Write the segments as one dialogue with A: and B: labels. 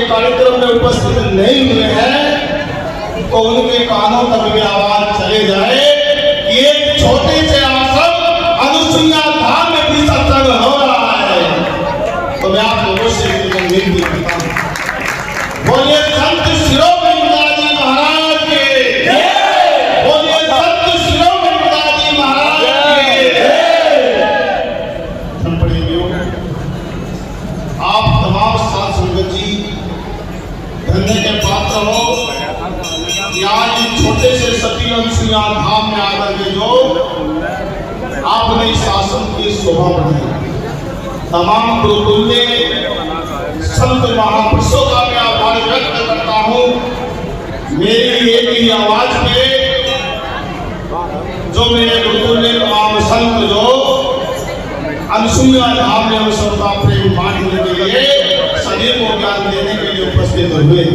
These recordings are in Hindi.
A: कार्यक्रम में उपस्थित नहीं हुए हैं तो उनके कानों तक भी आवाज चले जाए कि एक छोटे से आश्रम अनुसुईया धाम में भी सत्संग हो रहा है। तो मैं आप लोगों से विनती करता हूँ, बोलिए संत शिरोमणि मुरारी महाराज के, बोलिए संत शिरोमणि मुरारी महाराज के। आप तमाम साथ संगत जी धन्य के पात्र हो कि आज छोटे से सती अनुसुईया धाम में आकर के जो आपने इस आश्रम की शोभा बढ़ाई, तमाम गुरुकुल्य संत महापुरुषों का मैं आभार व्यक्त करता हूँ। मेरी एक ही आवाज पे जो मेरे गुरुकुल्य तमाम संत जो अनुसुईया धाम में अवसर का प्रेम बांटने के लिए सभी को ज्ञान देने के लिए उपस्थित हुए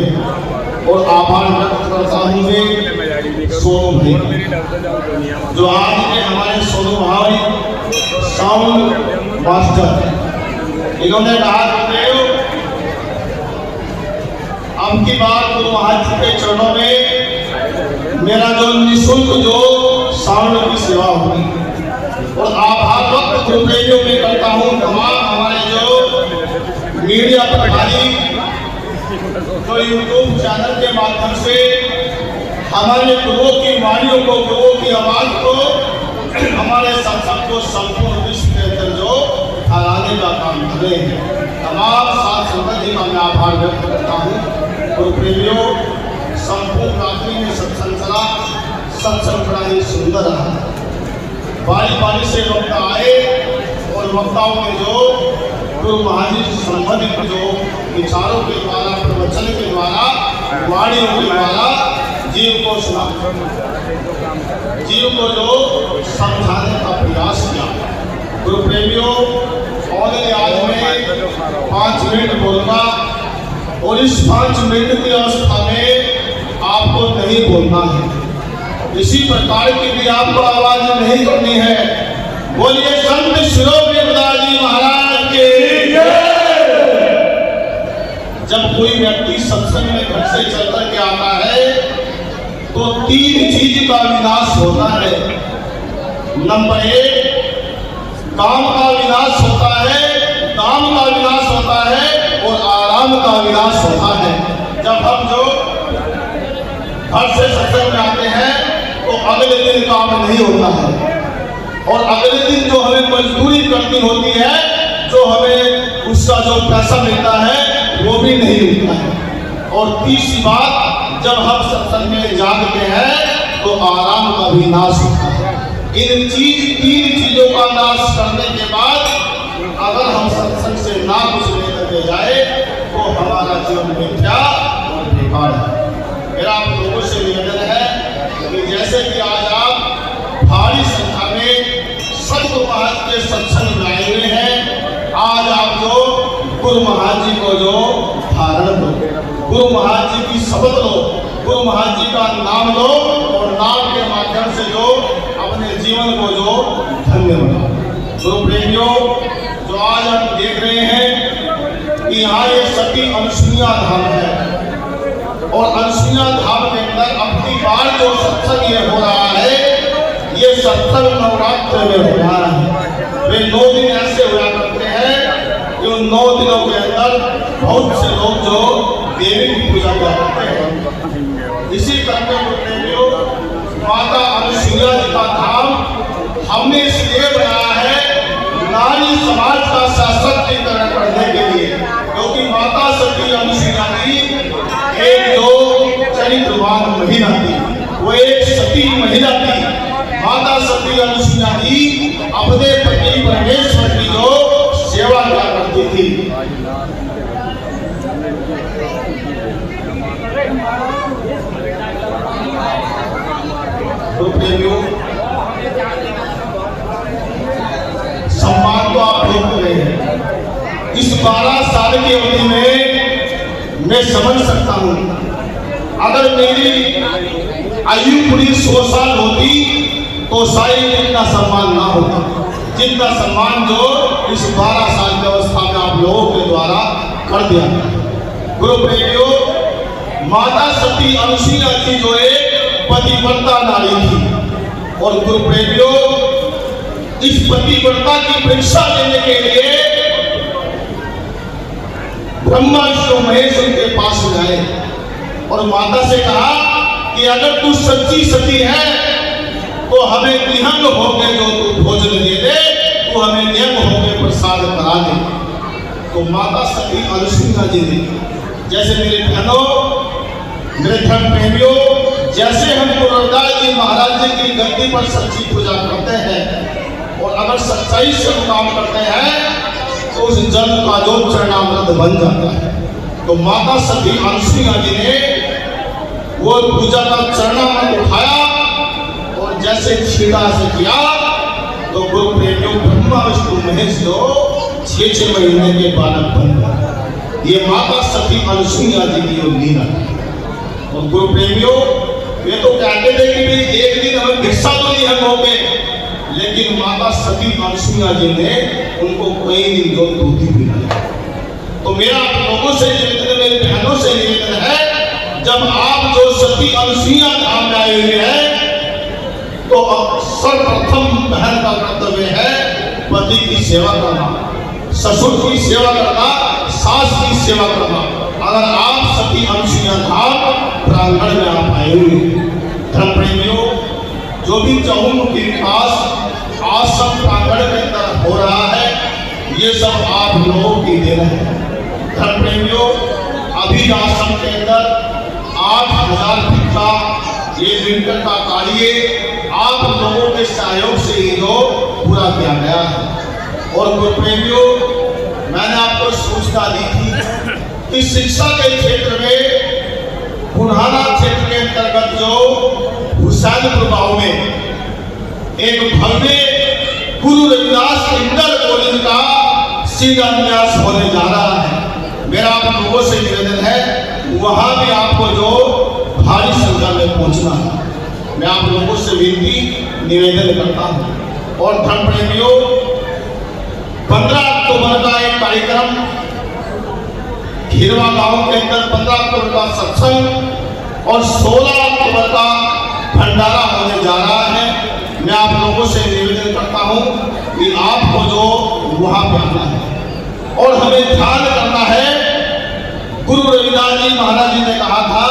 A: और आभार व्यक्त करता हूँ मैं सोनू भाई जो आज के हमारे सोनू भाई साउंड मास्टर, इन्होंने कहा अब की बार गुरु महाराज के चरणों में मेरा जो निःशुल्क जो साउंड की सेवा होगी और आभार वक्त गुरुप्रेमियों में करता हूँ तमाम हमारे जो मीडिया प्रभारी जो यूट्यूब चैनल के माध्यम से हमारे गुरुओं की वाणियों को, गुरुओं की आवाज को, हमारे सत्संग को संपूर्ण विश्व के अंदर जो फैलाने का काम कर रहे हैं। तमाम साथ संगत जी का मैं आभार व्यक्त करता हूँ। गुरुप्रेमियों, संपूर्ण रात्रि में सत्संग चला, सत्संग बड़ा ही सुंदर रहा। बारी बारी से वक्ता आए और वक्ताओं के जो गुरु महाराज जी से संबंधित जो विचारों के द्वारा, प्रवचन के द्वारा, वाणियों के द्वारा जीव को सुना, जीव को जो समझाने का प्रयास किया। गुरु प्रेमियों, और आज में 5 मिनट बोलूंगा और इस 5 मिनट की अवस्था में आपको नहीं बोलना है, इसी प्रकार की भी आपको आवाज नहीं करनी है। बोलिए संत शिरोमणि मुरारी महाराज के। जब कोई व्यक्ति सत्संग में घर से चल कर के आता है तो 3 चीज का विनाश होता है। नंबर 1 काम का विनाश होता है, दाम का विनाश होता है और आराम का विनाश होता है। जब हम जो घर से सत्संग में आते हैं तो अगले दिन काम नहीं होता है और अगले दिन जो हमें मजदूरी करनी होती है, जो हमें उसका जो पैसा मिलता है वो भी नहीं मिलता है। और तीसरी बात, जब हम सत्संग में जागते हैं तो आराम का भी नाश होता है। इन 3 चीजों का नाश करने के बाद अगर हम सत्संग से ना कुछ लेकर के जाए तो हमारा जीवन मिथ्या और बेकार है। मेरा आप लोगों से निवेदन है कि जैसे कि आज आप भारी संख्या में सतगुरु महाराज के सत्संग में आए हुए हैं, आज आप जो गुरु महाराज जी को जो धारण लो, गुरु महाराज जी की शपथ लो, गुरु महाराज जी का नाम लो और नाम के माध्यम से जो अपने जीवन को जो धन्य बनाओ। गुरु प्रेमियों, जो आज हम देख रहे हैं कि यहाँ ये सती अनुसुईया धाम है और अनुसुईया धाम के अंदर अपनी बार जो सत्संग ये हो रहा है, ये सत्संग नवरात्र में हो रहा है। वे 9 दिन ऐसे हुआ करते हैं कि उन 9 दिनों के अंदर बहुत से लोग जो देवी की पूजा करते हैं। इसी क्रम में माता अनुसुईया जी का धाम हमने इसलिए बनाया है नारी समाज का सशक्तिकरण करने के लिए, क्योंकि माता सती अनुसुईया जी एक जो चरित्रवान महिला थी, वो एक सती महिला थी। माता सती अनुसुईया जी अपने पति परमेश्वर की जो सेवा किया करती थी। सम्मान तो आप लोग कर रहे हैं। इस 12 साल की अवधि में मैं समझ सकता हूं, अगर मेरी आयु पूरी 100 साल होती तो शायद इतना सम्मान ना होता जितना सम्मान जो इस 12 साल की अवस्था में आप लोगों के द्वारा कर दिया। गुरु प्रेमियों, माता सती अनुसुईया जी जो एक पतिव्रता नारी थी, और गुरु प्रेमियों, इस पतिव्रता की परीक्षा देने के लिए ब्रह्मा विष्णु महेश उनके पास गए और माता से कहा कि अगर तू सच्ची सती है तो हमें निहंग होकर जो तू भोजन दे दे, तू हमें नियम होकर प्रसाद करा दे। तो माता सती अनुसुईया जी ने, जैसे मेरे बहनों, मेरे धर्म प्रेमियों, जैसे हम गुरु रविदास जी महाराज जी की गद्दी पर सच्ची पूजा करते हैं और अगर सच्चाई से काम करते हैं तो उस जल का जो चरणामृत बन जाता है। तो माता सती अनुसुईया जी ने वो पूजा का चरणामृत उठाया और जैसे छीड़ा से किया तो गुरु प्रेमियों, ब्रह्मा विष्णु महेश जो 6 महीने के बालक बन गए। ये माता सती अनुसुईया जी की लीला। और गुरु प्रेमियों, वे तो कहते थे कि भाई एक दिन हमें भिक्षा तो नहीं हम होंगे, लेकिन माता सती अनुसुईया जी ने उनको कई दिन जो दूध पिलाई। तो मेरा आप लोगों से निवेदन, मेरी बहनों से निवेदन है, जब आप जो सती अनुसुईया धाम में आए हुए हैं तो सर्वप्रथम बहन का कर्तव्य है पति की सेवा करना, ससुर की सेवा करना, सास की सेवा करना। अगर आप सती अनुसुईया धाम प्रांगण में आप आए हुए धर्म प्रेमियों, जो भी चहुमुखी विकास आश्रम प्रांगण के अंदर हो रहा है, ये सब आप लोगों की देन है। धर्म प्रेमियों, अभी आश्रम के अंदर 8,000 भिक्षा ये विंटर का कार्य आप लोगों के सहयोग से ही जो पूरा किया गया है। और गुरु प्रेमियों, मैंने आपको सूचना दी थी कि शिक्षा के क्षेत्र में पुनहाना क्षेत्र के अंतर्गत जो हुसैनपुर गांव में एक भव्य गुरु रविदास इंटर कॉलेज का शिलान्यास होने जा रहा है। मेरा आप लोगों से निवेदन है, वहां भी आपको जो भारी संख्या में पहुंचना है। मैं आप लोगों से विनती निवेदन करता हूं। और धर्म प्रेमियों, 15 अक्टूबर का एक कार्यक्रम खीरवा गांव के अंदर 15 अक्टूबर का सत्संग और 16 अक्टूबर का भंडारा होने जा रहा है। मैं आप लोगों से निवेदन करता हूं कि आपको जो वहां पे आना है और हमें ध्यान करना है। गुरु रविदास जी महाराज जी ने कहा था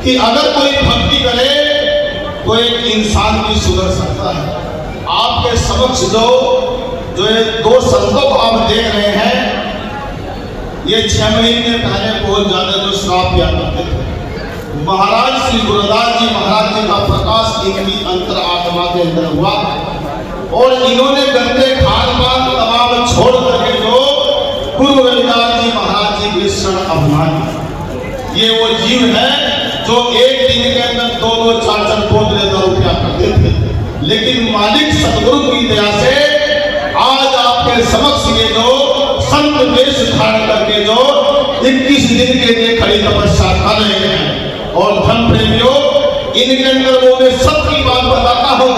A: कि अगर कोई भक्ति करे तो एक इंसान भी सुधर सकता है। आपके समक्ष जो ये 2 संतों को आप देख रहे हैं, ये 6 महीने पहले बहुत ज्यादा जो श्राप किया करते थे। महाराज श्री गुरुदास जी महाराज जी का प्रकाश इनकी अंतर आत्मा के अंदर हुआ और इन्होंने गंदे खान पान तमाम छोड़ करके जो गुरु रविदास जी महाराज जी के शरण अपनाए। ये वो जीव है जो एक दिन के अंदर 2-2, 4-4 बोतलें दारू पिया करते थे, लेकिन मालिक सतगुरु की दया से आज आपके समक्ष ये जो संत वेश धारण करके जो 21 दिन के लिए खड़ी तपस्या कर रहे हैं। और धर्म प्रेमियों, इनके अंदर वो मैं सबकी बात बताता हूँ,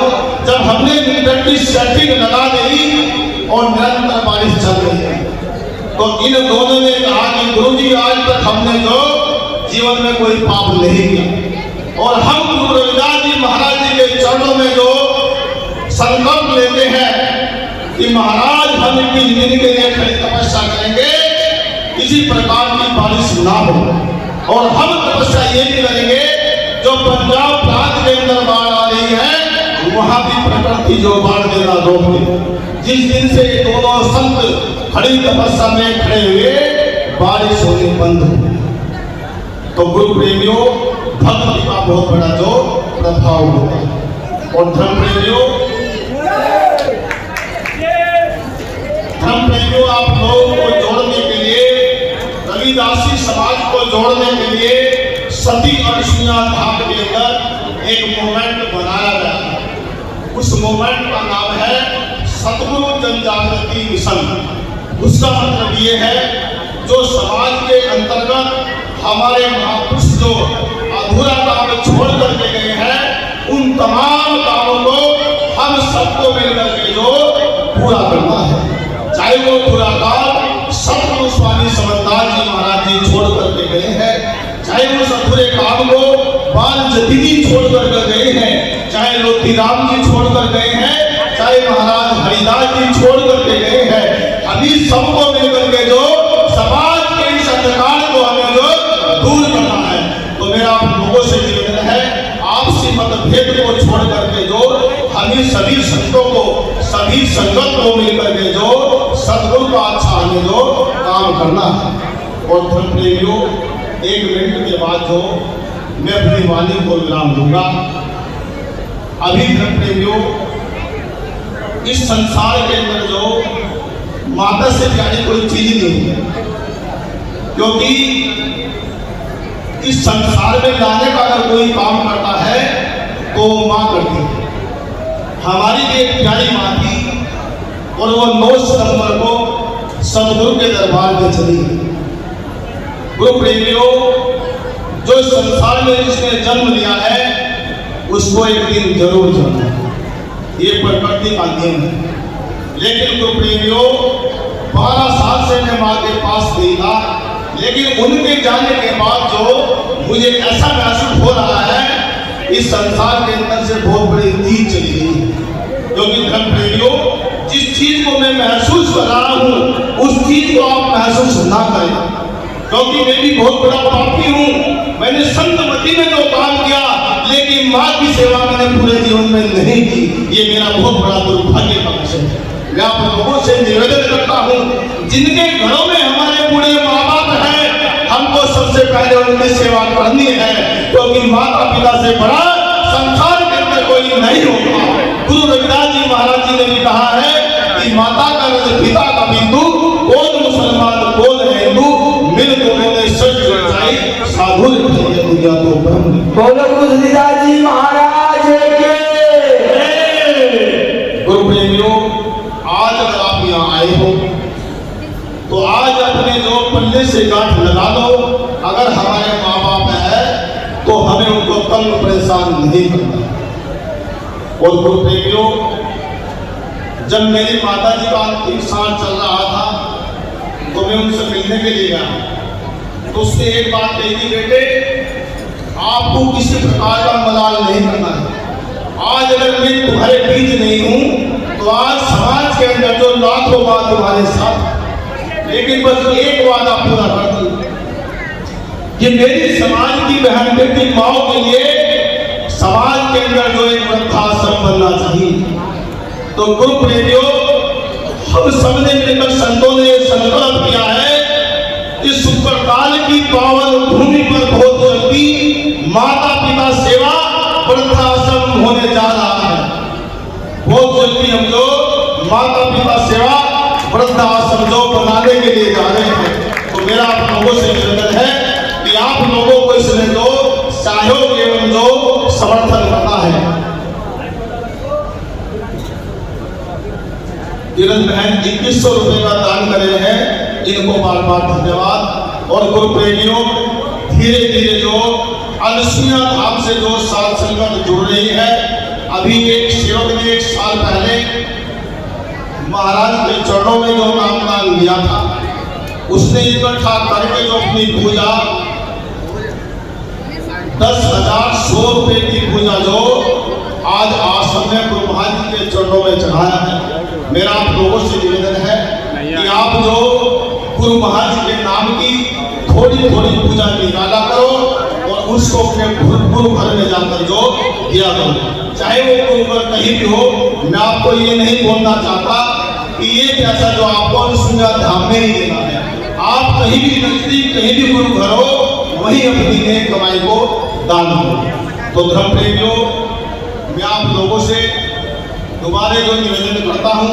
A: जब हमने मीटर की सेटिंग लगा दी और निरंतर बारिश चल रही है, तो इन दोनों ने कहा कि गुरुजी आज तक हमने जो जीवन में कोई पाप नहीं किया और हम गुरु रविदास जी महाराज जी के चरणों में जो संकल्प लेते हैं कि महाराज हम 21 दिन के लिए खड़ी तपस्या करेंगे, इसी प्रकार की बारिश ना हो। और हम तपस्या ये भी करेंगे, जो पंजाब प्रांत के अंदर बाढ़ आ रही है वहां भी प्रकृति जो बाढ़ देना रोक दे। जिस दिन से ये दोनों संत खड़ी तपस्या में खड़े हुए, बारिश होने बंद हो। तो गुरु प्रेमियों, भक्ति का बहुत बड़ा जो प्रभाव होता है। और धर्म प्रेमियों, आप लोगों को जोड़ने के लिए, रविदासी समाज को जोड़ने के लिए सती अनुसुईया धाम के अंदर एक मूवमेंट बनाया गया है। उस मूवमेंट का नाम है सतगुरु जनजागृति मिशन। उसका मतलब ये है, जो समाज के अंतर्गत हमारे महापुरुष जो अधूरा काम छोड़ करके गए हैं, उन तमाम कामों को हम सबको मिलकर के जो पूरा करना है। चाहे चाहे वो पुराकाल सतगुरु स्वामी समरदास जी महाराज जी छोड़ करके गए हैं, चाहे वो अधूरे काम को बाल जति जी छोड़ कर गए हैं, चाहे लोतीराम जी छोड़ कर गए हैं, चाहे महाराज हरिदास जी छोड़ करके गए हैं, अभी सबको मिलकर के जो समाज के इस अंधकार को हमें जो दूर करना है। तो मेरा आप लोगों से निवेदन है, आपसी मतभेद को छोड़ करके जो हमें सभी संतों को, सभी संगत को मिलकर के जो सद्गुरु का अच्छा हमें जो काम करना है। और धर्म प्रेमियों, 1 मिनट के बाद जो मैं अपनी वाणी को विराम दूंगा। अभी धर्म प्रेमियों, इस संसार के अंदर जो माता से प्यारी कोई चीज नहीं है, क्योंकि इस संसार में लाने का अगर कोई काम करता है तो माँ करती है। हमारी एक प्यारी माँ थी और वो 9 सितंबर को सदगुरु के दरबार में चली। गुरु प्रेमियों, जो संसार में जिसने जन्म लिया है उसको एक दिन जरूर जाना है, ये प्रकृति का नियम है। लेकिन गुरु प्रेमियों, 12 साल से मैं माँ के पास गई था, लेकिन उनके जाने के बाद जो मुझे ऐसा महसूस हो रहा है इस संसार के अंदर से बहुत बड़ी चीज चली गई। क्योंकि धर्म प्रेमियों, जिस चीज को मैं महसूस कर रहा हूँ उस चीज को आप महसूस ना करें, क्योंकि मैं भी बहुत बड़ा पापी हूँ। मैंने संतमती में जो काम किया, लेकिन माँ की सेवा मैंने पूरे जीवन में नहीं की, ये मेरा बहुत बड़ा दुर्भाग्य का विषय है। मैं आप लोगों से निवेदन करता हूँ, जिनके घरों में हमारे बूढ़े माँ बाप हैं, हमको सबसे पहले उनकी सेवा करनी है, क्योंकि माता पिता से बड़ा संसार के अंदर कोई नहीं होगा। गुरु रविदास जी महाराज जी ने भी कहा है कि माता का रज पिता का बिंदु, कौन मुसलमान कौन हिंदू, मिल तो मैंने सच सच्चाई साधु दुनिया तो ब्रह्म।
B: बोलो गुरु रविदास जी महाराज के।
A: गुरु प्रेमियों, आज अगर आप यहाँ आए हो तो आज अपने जो पल्ले से गांठ लगा लो। अगर हमारे माँ बाप है तो हमें उनको तंग परेशान नहीं करना। और गुरु प्रेमियों, जब मेरी माता जी का अंतिम सांस चल रहा था तो मैं उनसे मिलने के लिए गया, तो उसने एक बात कही थी, बेटे आपको किसी प्रकार का मलाल नहीं करना है। आज अगर मैं तुम्हारे बीच नहीं हूं तो आज समाज के अंदर जो लाखों बात तुम्हारे साथ, लेकिन बस एक वादा पूरा कर दो कि मेरी समाज की बहन बेटी माओ के लिए समाज के अंदर जो एक वृद्धाश्रम बनना चाहिए। तो गुरु प्रेमियों, हम सबने मिलकर संतों ने संकल्प किया है कि शुक्रकाल की पावन भूमि पर बहुत जल्दी माता पिता सेवा वृद्धाश्रम होने जा रहा है। बहुत जल्दी हम जो माता पिता सेवा वृद्धाश्रम जो बनाने के लिए जा रहे हैं। तो मेरा आप लोगों से निवेदन है कि आप लोगों को इसमें जो सहयोग एवं जो समर्थन करना है। किरण बहन 2100 रुपए का दान कर रहे हैं, इनको बार बार धन्यवाद। और गुरु प्रेमियों, धीरे धीरे जो अलसिया धाम से जो साथ संगत जुड़ रही है, अभी एक सेवक ने 1 साल पहले महाराज के चरणों में जो नामदान लिया था, उसने इकट्ठा करके जो अपनी पूजा 10,100 रुपए की पूजा जो आज आश्रम में गुरु महाराज के चरणों में चढ़ाया है। मेरा आप लोगों से निवेदन है कि आप जो गुरु महाराज के नाम की थोड़ी थोड़ी पूजा निकाला करो और उसको अपने गुरु घर में जाकर जो दिया करो, चाहे वो गुरु घर कहीं भी हो। मैं आपको ये नहीं बोलना चाहता कि ये पैसा जो आपको अनुसुईया धाम में ही देना है, आप कहीं भी नजदीक कहीं भी गुरु घर हो वहीं अपनी नेक कमाई को दान दो। तो धर्म प्रेमियों, मैं आप लोगों से दोबारा जो निवेदन करता हूँ,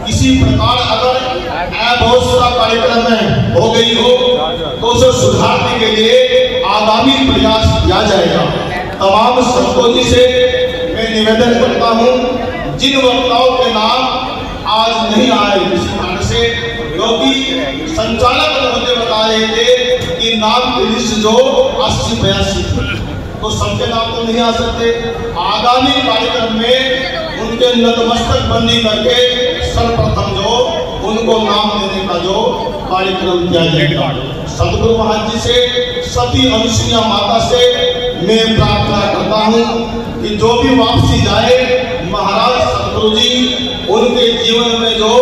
A: किसी प्रकार अगर अव्यवस्था कार्यक्रम में हो गई हो तो उसे सुधारने के लिए आगामी प्रयास किया जाएगा। तमाम संतों जी से मैं निवेदन करता हूँ, जिन वक्ताओं के नाम आज नहीं आए किसी कारण से, क्योंकि संचालक मुझे बता रहे थे कि नाम की लिस्ट जो 80-82 तो सबके नाम तो नहीं आ सकते। आगामी कार्यक्रम में उनके नतमस्तक बंदी करके सर्वप्रथम जो उन उनको नाम देने का जो कार्यक्रम किया जाएगा। सदगुरु महाराज जी से, सती अनुसुईया माता से मैं प्रार्थना करता हूँ कि जो भी वापसी जाए महाराज सदगुरु जी उनके जीवन में जो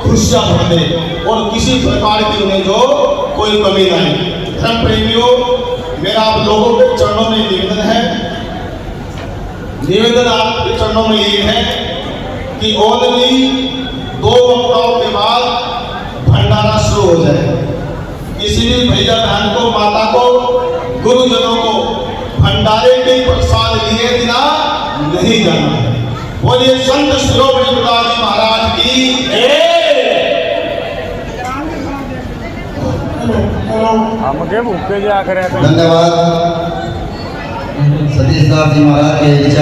A: खुशियां भर दे और किसी प्रकार की उन्हें जो कोई कमी न आए। धर्म प्रेमियों, मेरा आप लोगों के चरणों में निवेदन आपके चरणों में ये है कि ओनली 2 वक्ताओं के बाद भंडारा शुरू हो जाए। किसी भी भैया बहन को, माता को, गुरुजनों को भंडारे के प्रसाद लिए बिना नहीं जाना है। बोलिए संत शिरोमणि गुरुदास जी महाराज की।
C: धन्यवाद सतीश दास जी महाराज के विचार